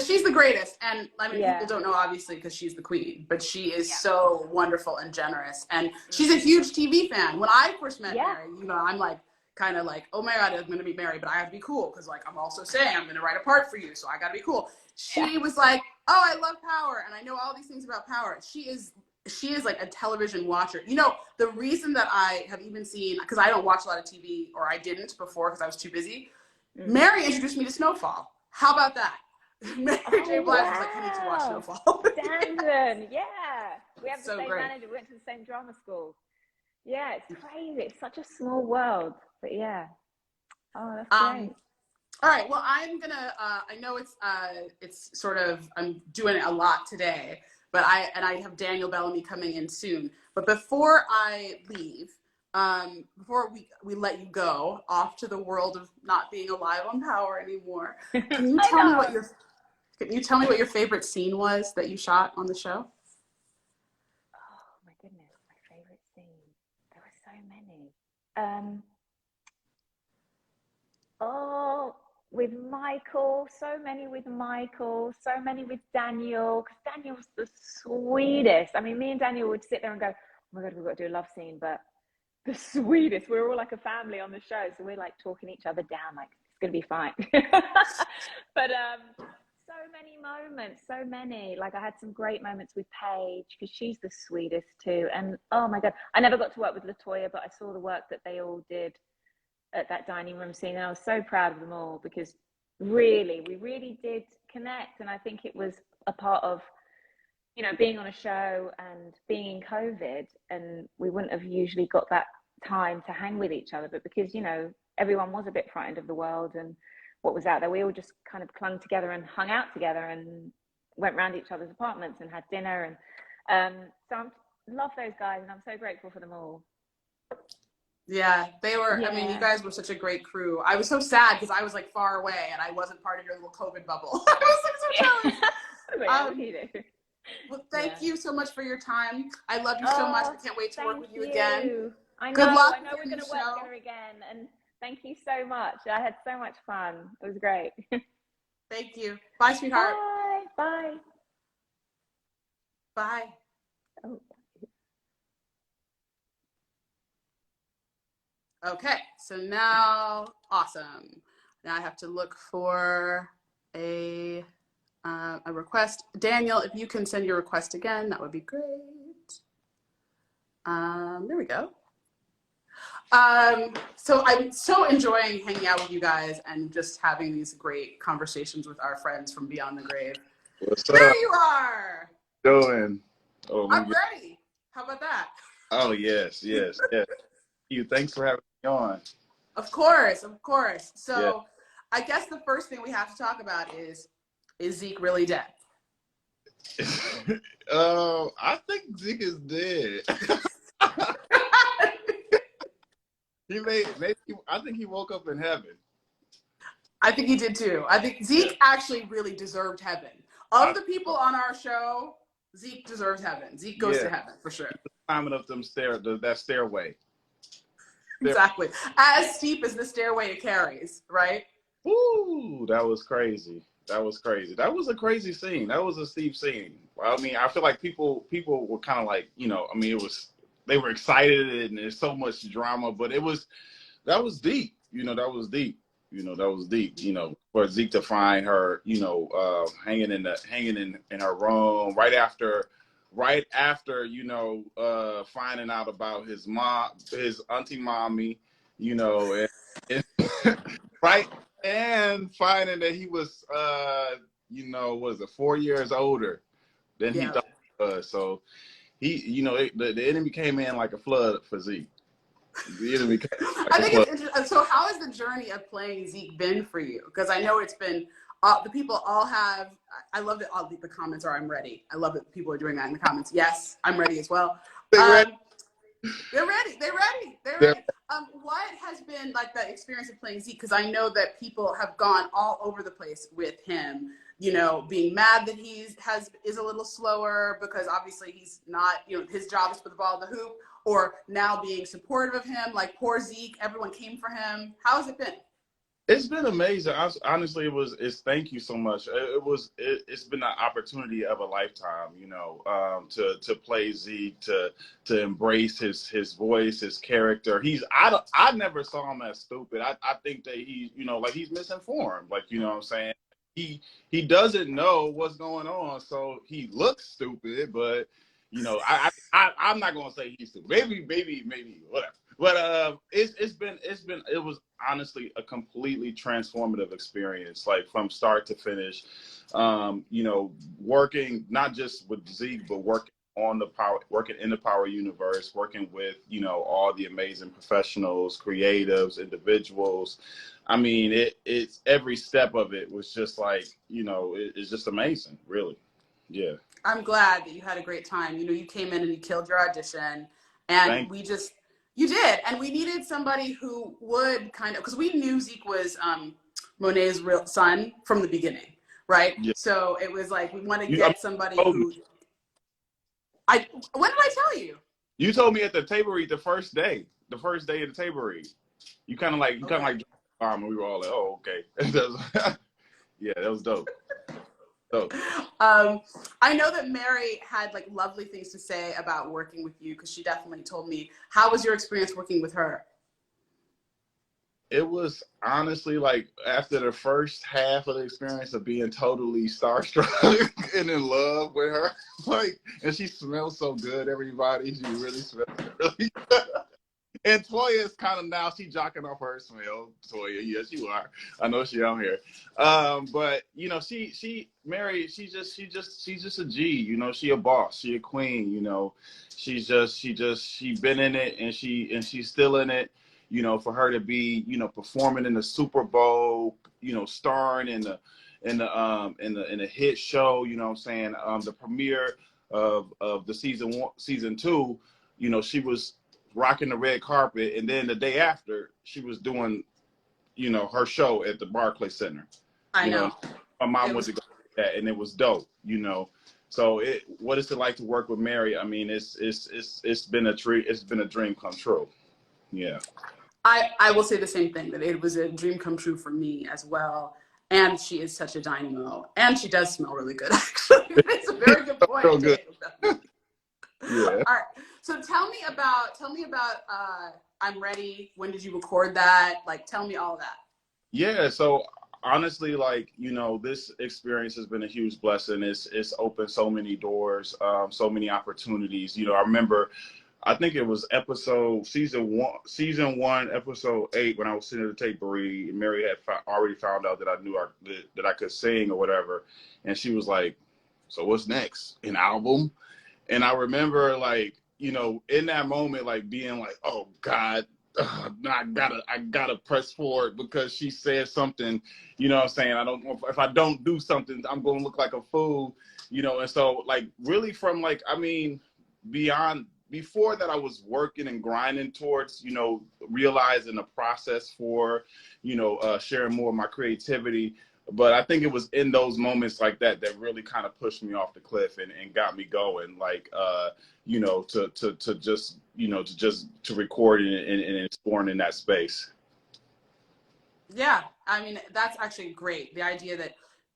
[SPEAKER 1] She's the greatest, and I mean, people don't know obviously because she's the queen, but she is so wonderful and generous, and she's a huge TV fan. When I first met Mary, I'm like, kind of like, oh my God, I'm going to be married, but I have to be cool because like I'm also saying I'm going to write a part for you, so I got to be cool. She was like, oh, I love Power, and I know all these things about Power. She is like a television watcher. You know, the reason that I have even seen, because I don't watch a lot of TV, or I didn't before because I was too busy. Mary introduced me to Snowfall. How about that? Mary J. Blige was like, you need to watch Snowfall.
[SPEAKER 3] Danton, yeah. We have the
[SPEAKER 1] So
[SPEAKER 3] same
[SPEAKER 1] great.
[SPEAKER 3] manager. We went to the same drama school. Yeah, it's crazy. It's such a small world. But yeah. Oh, that's great.
[SPEAKER 1] All right. Well, I'm gonna. I know it's sort of. I'm doing a lot today, but I have Daniel Bellamy coming in soon. But before I leave, before we let you go off to the world of not being alive on Power anymore, can you tell me what your favorite scene was that you shot on the show?
[SPEAKER 3] Oh my goodness, my favorite scene. There were so many. Oh, with Michael, so many with Michael, so many with Daniel, because Daniel's the sweetest. I mean, me and Daniel would sit there and go, oh my God, we've got to do a love scene, but the sweetest. We're all like a family on the show, so we're like talking each other down, like it's gonna be fine. But so many moments, so many. Like I had some great moments with Paige because she's the sweetest too. And oh my God, I never got to work with Latoya, but I saw the work that they all did at that dining room scene, and I was so proud of them all because we really did connect. And I think it was a part of, you know, being on a show and being in COVID, and we wouldn't have usually got that time to hang with each other, but because, you know, everyone was a bit frightened of the world and what was out there, we all just kind of clung together and hung out together and went round each other's apartments and had dinner. And so I love those guys, and I'm so grateful for them all.
[SPEAKER 1] Yeah, they were.
[SPEAKER 3] Yeah.
[SPEAKER 1] I mean, you guys were such a great crew. I was so sad because I was like far away and I wasn't part of your little COVID bubble. I was like so jealous. Well, thank you so much for your time. I love you so much. I can't wait to work with you again.
[SPEAKER 3] Good luck. I know we're
[SPEAKER 1] going
[SPEAKER 3] to work together again. And thank you so much. I had so much fun. It was great.
[SPEAKER 1] Thank you. Bye, sweetheart.
[SPEAKER 3] Bye.
[SPEAKER 1] Bye.
[SPEAKER 3] Oh.
[SPEAKER 1] Okay, so now, awesome. Now I have to look for a request. Daniel, if you can send your request again, that would be great. There we go. So I'm so enjoying hanging out with you guys and just having these great conversations with our friends from Beyond the Grave.
[SPEAKER 4] What's up?
[SPEAKER 1] There you are.
[SPEAKER 4] Doing? Oh,
[SPEAKER 1] I'm ready. How about that?
[SPEAKER 4] Oh, yes. Thanks for having me on.
[SPEAKER 1] Of course. So
[SPEAKER 4] yeah.
[SPEAKER 1] I guess the first thing we have to talk about is Zeke really dead?
[SPEAKER 4] I think Zeke is dead. I think he woke up in heaven.
[SPEAKER 1] I think he did too. I think Zeke actually really deserved heaven. Of the people on our show, Zeke deserves heaven. Zeke goes to heaven for sure.
[SPEAKER 4] Climbing up that stairway.
[SPEAKER 1] Exactly. As steep as the stairway to Carrie's, right?
[SPEAKER 4] Ooh, that was crazy. That was a crazy scene. That was a steep scene. I mean, I feel like people were kind of like, you know, I mean, they were excited and there's so much drama, but that was deep. That was deep. You know, for Zeke to find her, you know, hanging in her room right after, you know, finding out about his mom, his auntie mommy, you know, and right, and finding that he was, you know, 4 years older than he thought he was. So he, you know, the enemy came in like a flood for Zeke. The enemy came like
[SPEAKER 1] I think it's interesting. So how has the journey of playing Zeke been for you? Because I know it's been, the people all have, I love that all the comments are, I'm ready. I love that people are doing that in the comments. Yes, I'm ready as well. They're ready. What has been like the experience of playing Zeke? Because I know that people have gone all over the place with him, you know, being mad that is a little slower because obviously he's not, you know, his job is to put the ball in the hoop, or now being supportive of him, like poor Zeke, everyone came for him. How has it been?
[SPEAKER 4] It's been amazing. Honestly, it's thank you so much. It's been an opportunity of a lifetime, you know, to play Zeke, to embrace his voice, his character. I never saw him as stupid. I think that you know, like he's misinformed. Like, you know what I'm saying? He doesn't know what's going on, so he looks stupid, but you know, I'm not gonna say he's stupid. Maybe whatever. But it was honestly a completely transformative experience, like from start to finish. You know, working not just with Zeke, but working in the Power universe, working with, you know, all the amazing professionals, creatives, individuals. I mean, it's every step of it was just like, you know, it's just amazing, really. Yeah.
[SPEAKER 1] I'm glad that you had a great time. You know, you came in and you killed your audition, and
[SPEAKER 4] Thank
[SPEAKER 1] you did. And we needed somebody who would kind of, because we knew Zeke was Monet's real son from the beginning, right?
[SPEAKER 4] you. Yeah.
[SPEAKER 1] So it was like, we want to
[SPEAKER 4] I mean,
[SPEAKER 1] get somebody
[SPEAKER 4] told me.
[SPEAKER 1] who, when did I tell you?
[SPEAKER 4] You told me at the table read the first day of the table read. You kind of like and we were all like, oh, okay. Yeah, that was dope. Dope.
[SPEAKER 1] I know that Mary had like lovely things to say about working with you, because she definitely told me. How was your experience working with her?
[SPEAKER 4] It was honestly like after the first half of the experience of being totally starstruck and in love with her, like, and she smells so good. Everybody, she really smells really good. And Toya is kind of now she jocking off her smell. Toya, yes, you are. I know she out here. But you know, Mary, she's just a G. You know, she a boss. She a queen. You know, she been in it, and she's still in it. You know, for her to be, you know, performing in the Super Bowl, you know, starring in the hit show. You know what I'm saying? The premiere of the season 2. You know, she was rocking the red carpet, and then the day after she was doing, you know, her show at the Barclays Center.
[SPEAKER 1] I know.
[SPEAKER 4] My mom went to go to that, and it was dope, you know. So what is it like to work with Mary? I mean, it's been a dream come true. Yeah.
[SPEAKER 1] I will say the same thing, that it was a dream come true for me as well. And she is such a dynamo, and she does smell really good. Actually, it's a very good point.
[SPEAKER 4] Real good. Yeah.
[SPEAKER 1] All right. So tell me about I'm Ready. When did you record that? Like, tell me all that.
[SPEAKER 4] Yeah. So honestly, like, you know, this experience has been a huge blessing. It's opened so many doors, so many opportunities. You know, I remember, I think it was season one, episode 8, when I was sitting at the tape read, Mary had already found out that I knew that I could sing or whatever. And she was like, so what's next? An album? And I remember, like, you know, in that moment, like being like, oh God, I gotta press forward, because she said something, you know what I'm saying? If I don't do something, I'm going to look like a fool, you know? And so, like, really from, like, I mean, before that, I was working and grinding towards, you know, realizing the process for, you know, sharing more of my creativity. But I think it was in those moments like that really kind of pushed me off the cliff and got me going, like, you know, to just, you know, to record and exploring in that space.
[SPEAKER 1] Yeah, I mean, that's actually great. The idea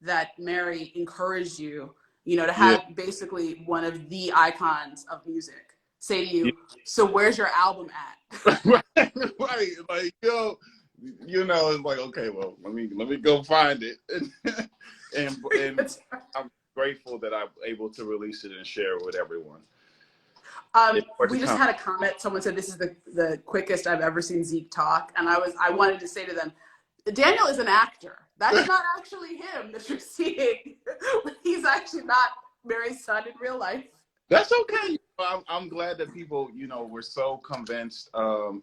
[SPEAKER 1] that Mary encouraged you, you know, to have basically one of the icons of music say to you, so where's your album at?
[SPEAKER 4] Right, like, yo, you know, it's like, okay, well, let me go find it. and I'm grateful that I'm able to release it and share it with everyone.
[SPEAKER 1] We just had a comment. Someone said this is the quickest I've ever seen Zeke talk, and I wanted to say to them, Daniel is an actor. That's not actually him that you're seeing. He's actually not Mary's son in real life.
[SPEAKER 4] That's okay. I'm glad that people, you know, were so convinced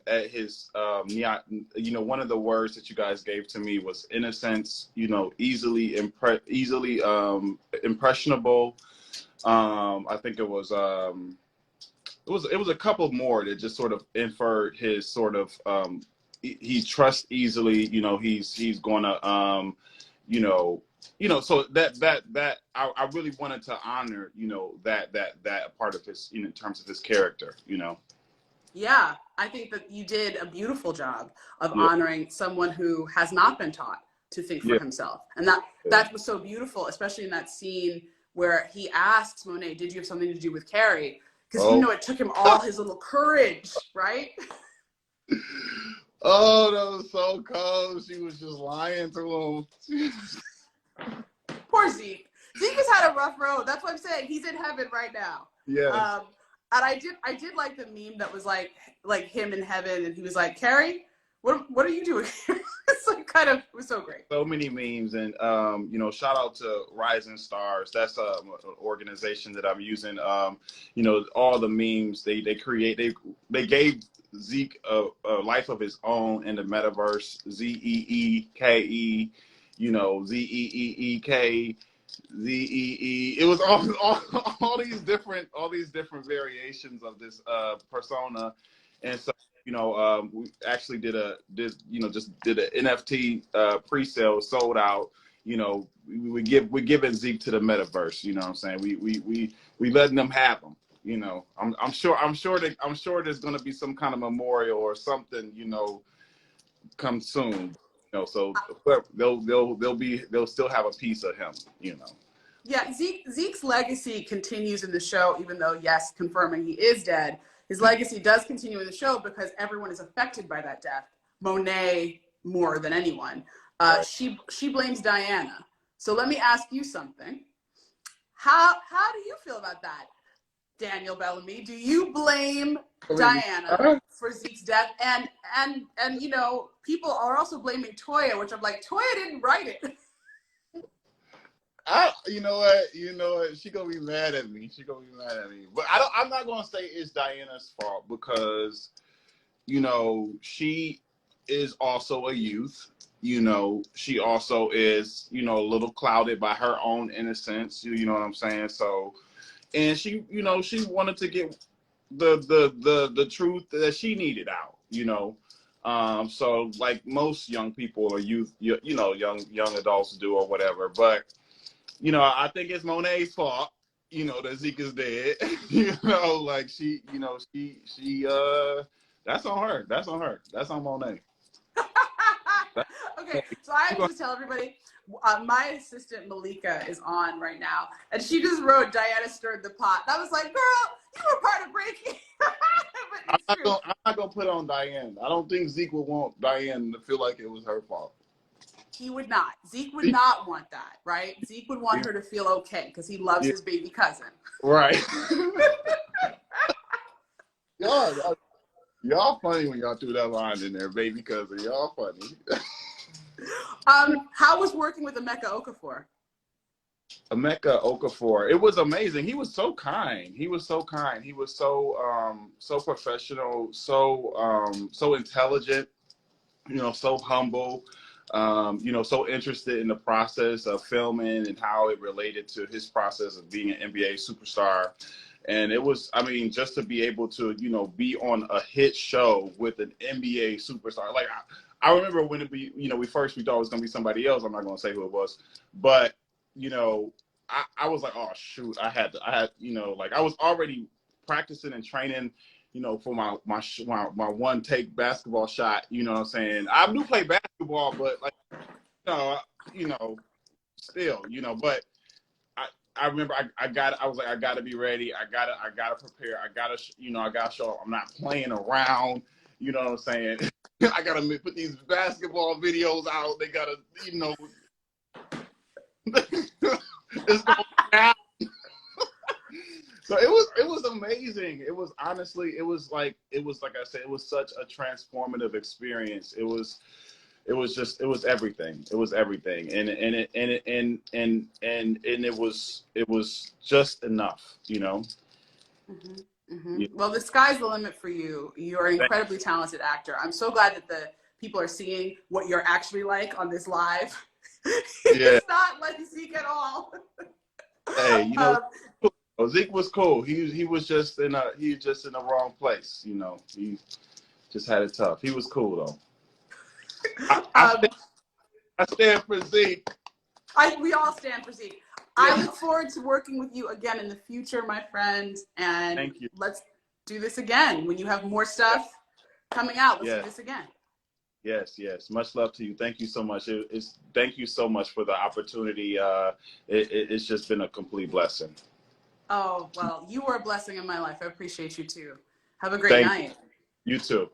[SPEAKER 4] at his, you know, one of the words that you guys gave to me was innocence, you know, easily impressionable. I think it was a couple more that just sort of inferred his sort of, he trusts easily, you know, he's gonna, you know, so that I really wanted to honor, you know, that part of his, you know, in terms of his character, you know.
[SPEAKER 1] Yeah, I think that you did a beautiful job of
[SPEAKER 4] Yeah,
[SPEAKER 1] honoring someone who has not been taught to think for
[SPEAKER 4] yeah,
[SPEAKER 1] himself. And that was so beautiful, especially in that scene where he asks Monet, did you have something to do with Carrie? Because, you
[SPEAKER 4] oh,
[SPEAKER 1] know, it took him all his little courage, right?
[SPEAKER 4] oh, that was so cold. She was just lying to him.
[SPEAKER 1] Poor Zeke. Zeke has had a rough road. That's what I'm saying. He's in heaven right now.
[SPEAKER 4] Yes.
[SPEAKER 1] And I did like the meme that was like him in heaven, and he was like, Carrie, what are you doing here? It's like kind of, it was so great.
[SPEAKER 4] So many memes, and you know, shout out to Rising Stars. That's an organization that I'm using. You know, all the memes they create, they gave Zeke a life of his own in the metaverse. Zeeke, you know, Zeek, Zee. It was all these different variations of this persona, and so you know, we actually did an NFT pre-sale, sold out. You know, we're giving Zeke to the metaverse. You know what I'm saying? We letting them have them. You know, I'm sure there's going to be some kind of memorial or something. You know, come soon. You know, so they'll still have a piece of him. You know.
[SPEAKER 1] Yeah, Zeke's legacy continues in the show, even though, yes, confirming he is dead. His legacy does continue in the show because everyone is affected by that death. Monet more than anyone.
[SPEAKER 4] Right.
[SPEAKER 1] She blames Diana. So let me ask you something. How do you feel about that, Daniel Bellamy? Do you blame Diana for Zeke's death? And you know, people are also blaming Toya, which I'm like, Toya didn't write it.
[SPEAKER 4] You know what? She gonna be mad at me. But I'm not gonna say it's Diana's fault because, you know, she is also a youth. You know, she also is, you know, a little clouded by her own innocence. You know what I'm saying? So, and she, you know, she wanted to get the truth that she needed out. You know. So like most young people or youth, you know, young adults do or whatever, but. You know, I think it's Monet's fault, you know, that Zeke is dead. You know, like she that's on her. That's on Monet.
[SPEAKER 1] Okay, so I have to just tell everybody, my assistant Malika is on right now, and she just wrote Diana stirred the pot. And I was like, girl, you were part of breaking. But
[SPEAKER 4] I'm not gonna put on Diane. I don't think Zeke would want Diane to feel like it was her fault.
[SPEAKER 1] He would not. Zeke would not want that, right? Zeke would want her to feel okay because he loves his baby cousin.
[SPEAKER 4] Right. y'all funny when y'all threw that line in there, baby cousin. Y'all funny.
[SPEAKER 1] How was working with Emeka Okafor?
[SPEAKER 4] Emeka Okafor, it was amazing. He was so kind. He was so so professional, so intelligent. You know, so humble. You know, so interested in the process of filming and how it related to his process of being an NBA superstar. And it was, I mean, just to be able to, you know, be on a hit show with an NBA superstar. Like, I remember when we thought it was going to be somebody else. I'm not going to say who it was. But, you know, I was like, oh, shoot, I had, you know, like I was already practicing and training, you know, for my one take basketball shot, you know what I'm saying? I do play basketball, but like, you know, still, you know, but I remember I was like, I gotta be ready. I gotta prepare. I gotta show up. I'm not playing around. You know what I'm saying? I gotta put these basketball videos out. They gotta, you know, it's going down. So it was amazing. It was honestly, it was like I said, it was such a transformative experience. It was everything. It was everything, and it was just enough, you know.
[SPEAKER 1] Mm-hmm, mm-hmm. Yeah. Well, the sky's the limit for you. You're an incredibly talented actor. I'm so glad that the people are seeing what you're actually like on this live. It's not like Zeke at all.
[SPEAKER 4] Hey, you know. Zeke was cool. He was just in the wrong place, you know. He just had it tough. He was cool though. I stand for Zeke.
[SPEAKER 1] We all stand for Zeke. Yeah. I look forward to working with you again in the future, my friend. And
[SPEAKER 4] thank you.
[SPEAKER 1] do this again when you have more stuff coming out. Let's
[SPEAKER 4] Yes.
[SPEAKER 1] do this again.
[SPEAKER 4] Yes, yes. Much love to you. Thank you so much. Thank you so much for the opportunity. It's just been a complete blessing.
[SPEAKER 1] Oh, well, you were a blessing in my life. I appreciate you too. Have a great
[SPEAKER 4] Thank
[SPEAKER 1] night.
[SPEAKER 4] you too.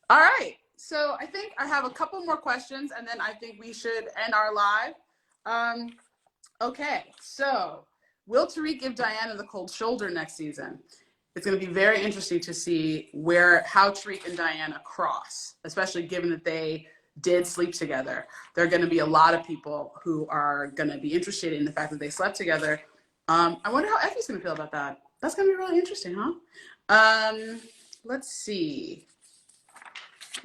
[SPEAKER 1] All right. So I think I have a couple more questions, and then I think we should end our live. Okay. So will Tariq give Diana the cold shoulder next season? It's going to be very interesting to see how Tariq and Diana cross, especially given that they did sleep together. There are going to be a lot of people who are going to be interested in the fact that they slept together. I wonder how Effie's going to feel about that. That's going to be really interesting, huh? Let's see.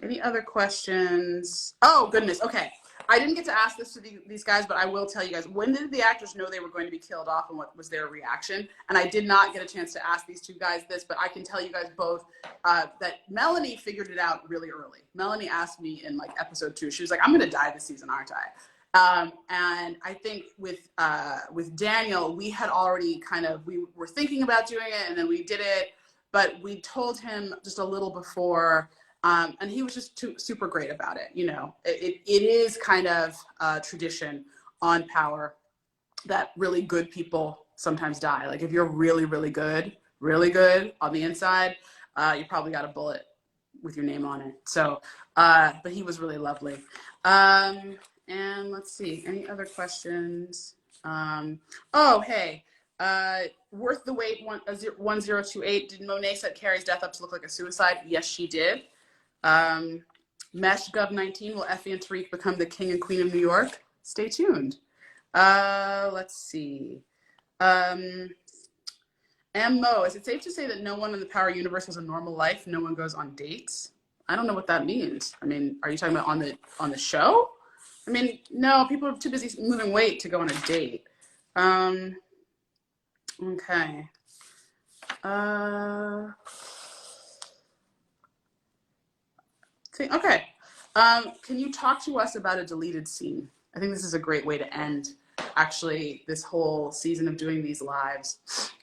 [SPEAKER 1] Any other questions? Oh, goodness. Okay. I didn't get to ask this to these guys, but I will tell you guys. When did the actors know they were going to be killed off, and what was their reaction? And I did not get a chance to ask these two guys this, but I can tell you guys both that Melanie figured it out really early. Melanie asked me in like episode 2. She was like, "I'm going to die this season, aren't I?" And I think with Daniel, we had already we were thinking about doing it, and then we did it, but we told him just a little before. And he was just super great about it. You know, it is kind of a tradition on Power that really good people sometimes die. Like if you're really, really good on the inside, you probably got a bullet with your name on it. So, but he was really lovely. And let's see, any other questions? Oh, hey. Worth the wait 1028. Did Monet set Carrie's death up to look like a suicide? Yes, she did. Mesh Gov 19, will Effie and Tariq become the king and queen of New York? Stay tuned. Let's see. Mo, is it safe to say that no one in the Power universe has a normal life? No one goes on dates? I don't know what that means. I mean, are you talking about on the show? I mean, no, people are too busy moving weight to go on a date. Okay. Okay. Can you talk to us about a deleted scene? I think this is a great way to end, actually, this whole season of doing these lives.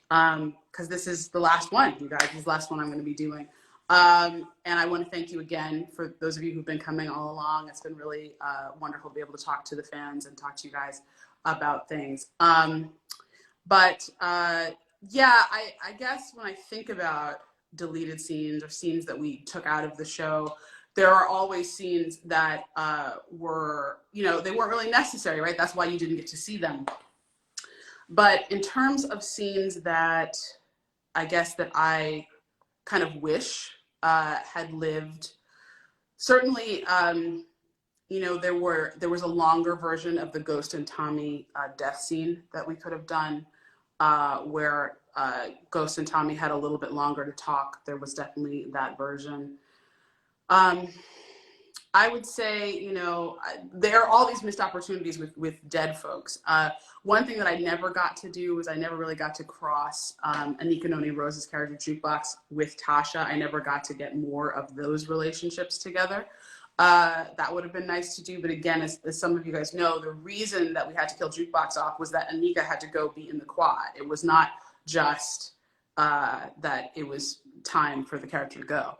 [SPEAKER 1] Because this is the last one, you guys. This is the last one I'm going to be doing. And I want to thank you again for those of you who've been coming all along. It's been really wonderful to be able to talk to the fans and talk to you guys about things. Yeah, I guess when I think about deleted scenes or scenes that we took out of the show, there are always scenes that were, they weren't really necessary, right? That's why you didn't get to see them. But in terms of scenes that I guess that I kind of wish had lived, certainly, there was a longer version of the Ghost and Tommy death scene that we could have done, where Ghost and Tommy had a little bit longer to talk. There was definitely that version. I would say, there are all these missed opportunities with dead folks. One thing that I never got to do was I never really got to cross Anika Noni Rose's character Jukebox with Tasha. I never got to get more of those relationships together. That would have been nice to do. But again, as some of you guys know, the reason that we had to kill Jukebox off was that Anika had to go be in the quad. It was not just that it was time for the character to go.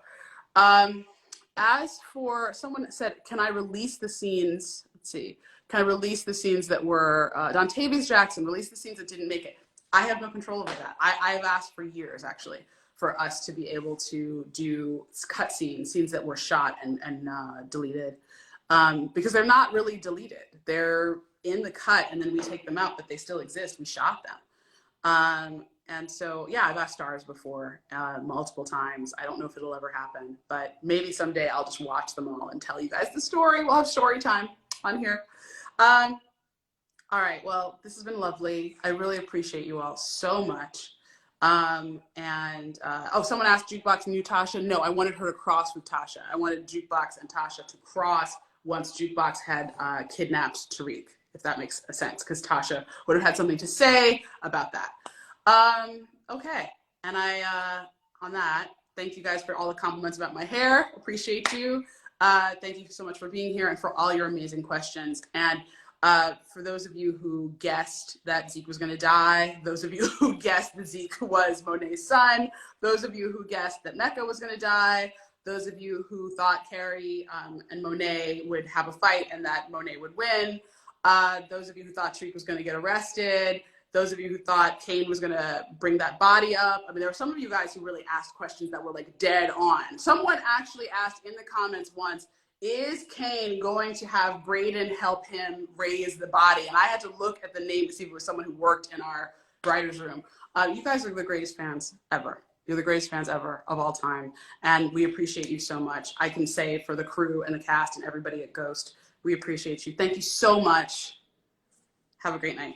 [SPEAKER 1] As for someone that said, can I release the scenes? Let's see. Can I release the scenes that were Dontavious Jackson, release the scenes that didn't make it? I have no control over that. I've asked for years, actually, for us to be able to do cut scenes that were shot and deleted, because they're not really deleted. They're in the cut, and then we take them out, but they still exist. We shot them. And so, yeah, I've asked Stars before, multiple times. I don't know if it'll ever happen, but maybe someday I'll just watch them all and tell you guys the story. We'll have story time on here. All right, well, this has been lovely. I really appreciate you all so much. Someone asked Jukebox knew Tasha. No, I wanted her to cross with Tasha. I wanted Jukebox and Tasha to cross once Jukebox had kidnapped Tariq, if that makes sense, because Tasha would have had something to say about that. Okay, and on that, thank you guys for all the compliments about my hair. Appreciate you. Thank you so much for being here and for all your amazing questions. And For those of you who guessed that Zeke was going to die, those of you who guessed that Zeke was Monet's son, those of you who guessed that Mecca was going to die, those of you who thought Carrie and Monet would have a fight and that Monet would win, those of you who thought Tariq was going to get arrested, those of you who thought Kane was going to bring that body up. I mean, there were some of you guys who really asked questions that were like dead on. Someone actually asked in the comments once, is Kane going to have Braden help him raise the body? And I had to look at the name to see if it was someone who worked in our writer's room. You guys are the greatest fans ever. You're the greatest fans ever of all time. And we appreciate you so much. I can say for the crew and the cast and everybody at Ghost, we appreciate you. Thank you so much. Have a great night.